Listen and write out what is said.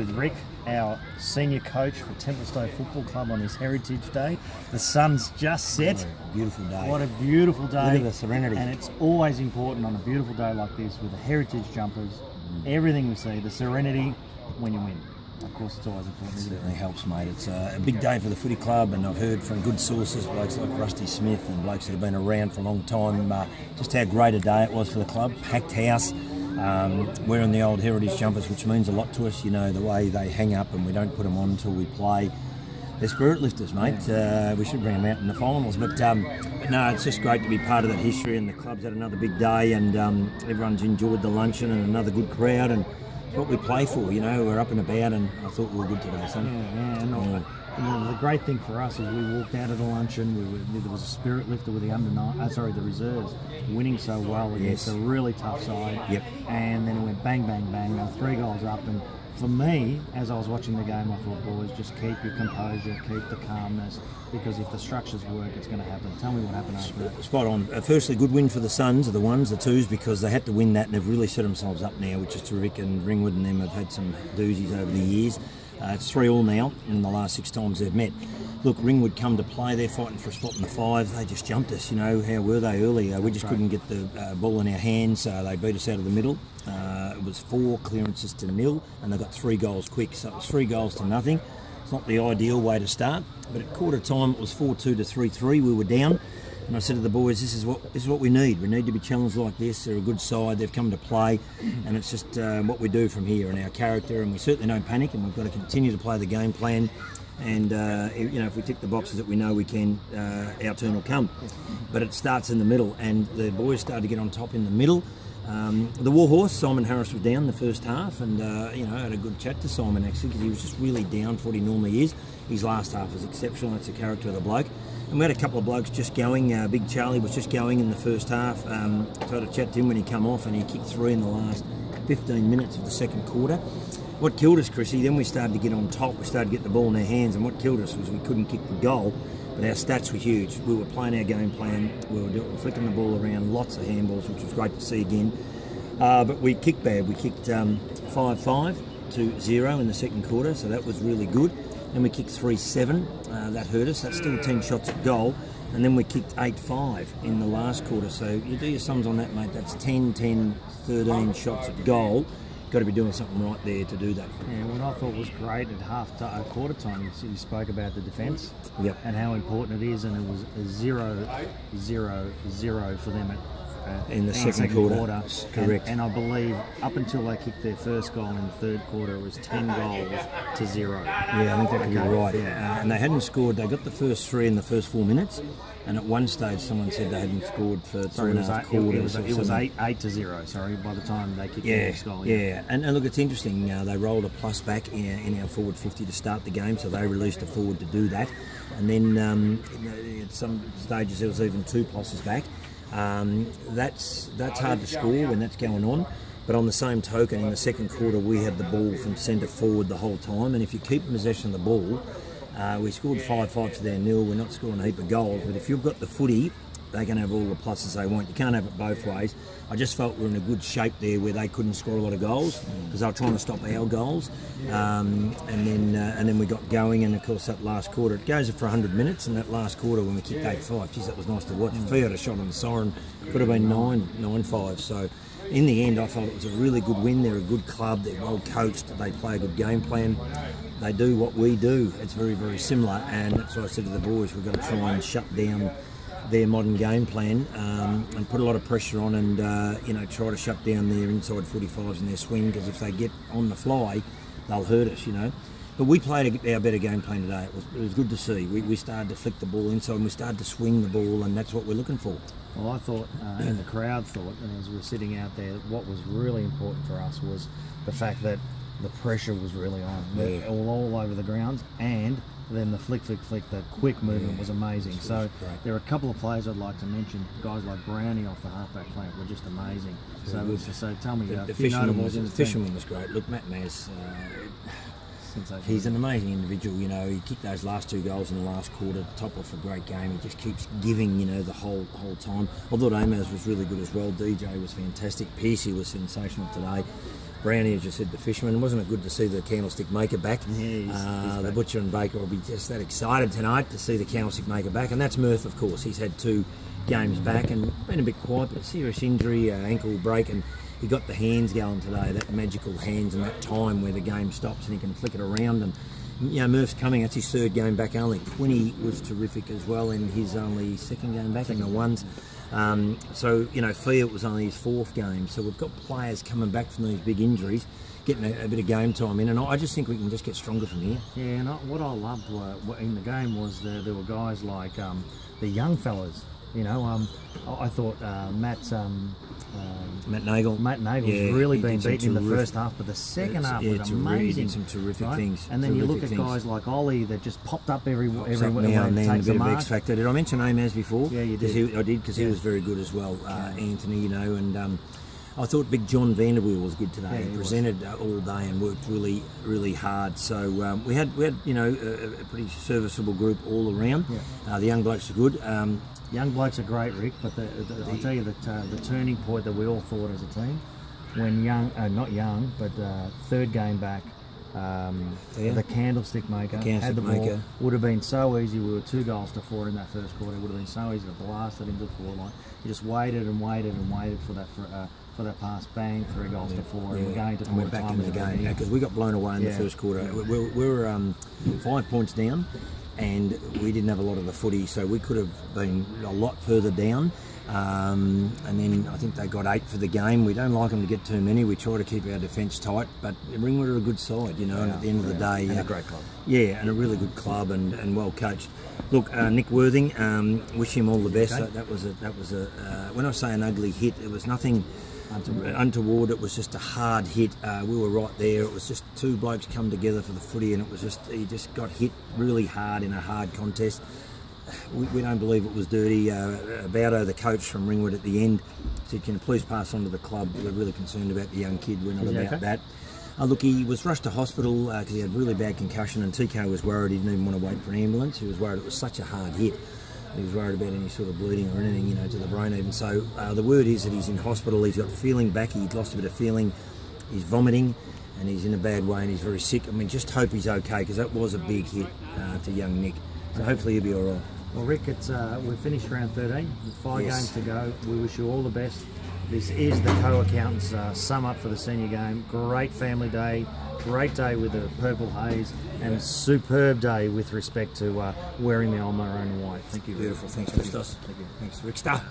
with Rick, our senior coach for Templestowe Football Club on this Heritage Day. The sun's just set. Beautiful day. What a beautiful day. Look at the serenity. And it's always important on a beautiful day like this with the heritage jumpers, everything we see, the serenity when you win. Of course, it's always important. It certainly helps, mate. It's a big day for the footy club, and I've heard from good sources, blokes like Rusty Smith and blokes that have been around for a long time, just how great a day it was for the club. Packed house, wearing the old heritage jumpers, which means a lot to us. You know, the way they hang up and we don't put them on until we play. They're spirit lifters, mate. We should bring them out in the finals. But no, it's just great to be part of that history, and the club's had another big day, and everyone's enjoyed the luncheon and another good crowd. And what we play for, you know, we're up and about, and I thought we were good today, son. And the great thing for us is we walked out of the luncheon. There was a spirit lifter with the the reserves, winning so well against a really tough side. Yep. And then it went bang, bang, bang. Now 3 goals up, and for me, as I was watching the game, I thought, boys, just keep your composure, keep the calmness, because if the structures work, it's going to happen. Tell me what happened after that. Spot on. Firstly, good win for the Suns, the ones, the twos, because they had to win that, and they've really set themselves up now, which is terrific. And Ringwood and them have had some doozies over the years. It's 3-3 now in the last 6 times they've met. Look, Ringwood come to play. They're fighting for a spot in the 5. They just jumped us. You know, how were they earlier? We just couldn't get the ball in our hands. They beat us out of the middle. It was 4 clearances to 0, and they got 3 goals quick. So it was 3 goals to nothing. It's not the ideal way to start, but at quarter time it was 4-2 to 3-3. We were down, and I said to the boys, "This is what we need. We need to be challenged like this. They're a good side. They've come to play, and it's just what we do from here and our character. And we certainly don't panic, and we've got to continue to play the game plan. And you know, if we tick the boxes that we know we can, our turn will come. But it starts in the middle, and the boys started to get on top in the middle." The Warhorse, Simon Harris, was down the first half, and you know, I had a good chat to Simon actually, because he was just really down for what he normally is. His last half was exceptional. That's the character of the bloke. And we had a couple of blokes just going. Big Charlie was just going in the first half. So I had a chat to him when he come off, and he kicked 3 in the last 15 minutes of the second quarter. What killed us, Chrissy, then we started to get on top. We started to get the ball in our hands, and what killed us was we couldn't kick the goal. But our stats were huge. We were playing our game plan. We were flicking the ball around, lots of handballs, which was great to see again. But we kicked bad. We kicked 5-5 to 0 in the second quarter, so that was really good. Then we kicked 3-7. That hurt us. That's still 10 shots at goal. And then we kicked 8-5 in the last quarter. So you do your sums on that, mate. That's 10, 13 shots at goal. Got to be doing something right there to do that. Yeah, what I thought was great at quarter time, you spoke about the defence, and how important it is, and it was a 0-0-0 for them in the second quarter. Correct. And I believe up until they kicked their first goal in the third quarter, it was 10 goals to 0. Yeah, I think that could be right. Yeah. And they hadn't scored. They got the first 3 in the first 4 minutes. And at one stage, someone said they hadn't scored for 2.5 quarters. It was 8 to 0. Sorry, by the time they kicked the next goal. Yeah. And look, it's interesting. They rolled a plus back in our forward 50 to start the game, so they released a forward to do that. And then at some stages there was even 2 pluses back. That's hard to score when that's going on. But on the same token, in the second quarter, we had the ball from centre forward the whole time. And if you keep possession of the ball, we scored 5-5 to their 0. We're not scoring a heap of goals, but if you've got the footy, they can have all the pluses they want. You can't have it both ways. I just felt we're in a good shape there where they couldn't score a lot of goals because they were trying to stop our goals. And then we got going, and of course that last quarter, it goes for 100 minutes, and that last quarter when we kicked 8-5, geez, that was nice to watch. Fee had a shot on the siren, could have been 9-5. So in the end, I felt it was a really good win. They're a good club, they're well coached, they play a good game plan. They do what we do. It's very, very similar, and that's what I said to the boys. We've got to try and shut down their modern game plan and put a lot of pressure on, and you know, try to shut down their inside 45s and their swing, because if they get on the fly, they'll hurt us, you know. But we played our better game plan today. It was good to see. We started to flick the ball inside, and we started to swing the ball, and that's what we're looking for. Well, I thought, and the crowd thought, and as we were sitting out there, what was really important for us was the fact that the pressure was really on, all over the ground, and then the flick, the quick movement was amazing. So there are a couple of players I'd like to mention. Guys like Brownie off the halfback flank were just amazing. So tell me, the fisherman was great. Look, Matt Maz, he's an amazing individual. You know, he kicked those last 2 goals in the last quarter, top off a great game. He just keeps giving, you know, the whole time. I thought Amaz was really good as well. DJ was fantastic. Piercy was sensational today. Brownie, as you said, the fisherman. Wasn't it good to see the candlestick maker back? Yeah, the butcher and baker will be just that excited tonight to see the candlestick maker back, and that's Murph, of course. He's had 2 games back and been a bit quiet, but serious injury, ankle break, and he got the hands going today, that magical hands and that time where the game stops and he can flick it around. And you know, Murph's coming, that's his 3rd game back only. 20 was terrific as well in his only 2nd game back in the ones. So, you know, Fiat was only his 4th game. So we've got players coming back from these big injuries, getting a bit of game time in, and I just think we can just get stronger from here. Yeah, and what I loved in the game was there were guys like the young fellas. You know, I thought Matt Nagel. Matt Nagel's really been beaten in the first half, but the second half was amazing. He did some terrific things. And then you look at guys like Ollie that just popped up everywhere now and then, a bit of X factor. Did I mention Amaz before? Yeah, you did. I did, because he was very good as well. Anthony, you know, and I thought Big John Vanderweel was good today. Yeah, he presented all day and worked really, really hard. So we had you know, a pretty serviceable group all around. Yeah. The young blokes are good. Young blokes are great, Rick, but I'll tell you that the turning point that we all thought as a team, when not young, but 3rd game back, the candlestick maker had the ball, would have been so easy. We were 2 goals to 4 in that first quarter. It would have been so easy to blast it into the forward line. You just waited and waited and waited for that pass, bang, 3 goals to 4, and we're going to we're back in the game because we got blown away in the first quarter. We were 5 points down, and we didn't have a lot of the footy, so we could have been a lot further down. And then I think they got 8 for the game. We don't like them to get too many. We try to keep our defence tight, but Ringwood are a good side, you know, and at the end of the day... And a great club. Yeah, and a really good club and well coached. Look, Nick Worthing, wish him all the best. Okay. That was when I say an ugly hit, it was nothing untoward. It was just a hard hit. We were right there. It was just 2 blokes come together for the footy, and it was he just got hit really hard in a hard contest. We don't believe it was dirty. Bowdo, the coach from Ringwood at the end, said, "Can you please pass on to the club? We're really concerned about the young kid. We're not about that." Look, he was rushed to hospital because he had really bad concussion, and TK was worried. He didn't even want to wait for an ambulance. He was worried it was such a hard hit. He was worried about any sort of bleeding or anything, you know, to the brain even. So the word is that he's in hospital. He's got feeling back. He's lost a bit of feeling. He's vomiting, and he's in a bad way, and he's very sick. I mean, just hope he's okay, because that was a big hit to young Nick. So hopefully he'll be all right. Well, Rick, we've finished round 13 with 5 games to go. We wish you all the best. This is the co-accountants sum up for the senior game. Great family day, great day with the purple haze, and superb day with respect to wearing the Ulmer own white. Thank you. Beautiful. Thanks, Christos. Thank you. Thanks, Rick Star.